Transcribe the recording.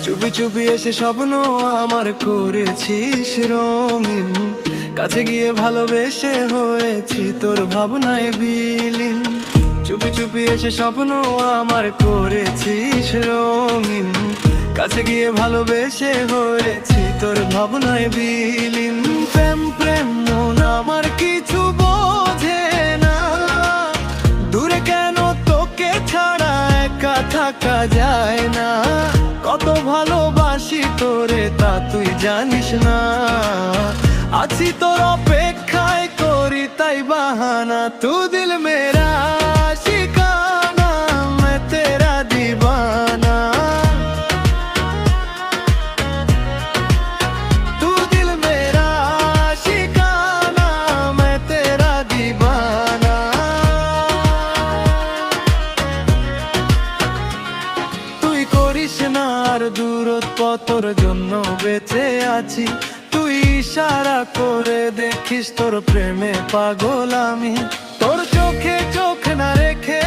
চুপি চুপি এসে স্বপ্ন আমার করেছিস রঙিন, কাছে গিয়ে ভালোবেসে হয়েছি তোর ভাবনায় বিলীন। চুপি চুপি এসে স্বপ্ন আমার করেছিস রঙিন, কাছে গিয়ে ভালোবেসে হয়েছি তোর ভাবনায় বিলীন। প্রেম প্রেম মন আমার কিছু বোঝে না, দূরে কেন তোকে ছাড়া একা থাকা যায় না। কত ভালোবাসি তোরে তা তুই জানিস না, আছি তোর অপেক্ষায় করি তাই বাহানা। তু দিল মেরা শিকানা, मैं तेरा दीवाना। तू दिल मेरा शिकाना, मैं तेरा दीवाना। তুই করিস না আর দূরত্ব, তোর জন্য বেঁচে আছি। তুই ইশারা করে দেখিস তোর প্রেমে পাগল আমি। তোর চোখে চোখ না রেখে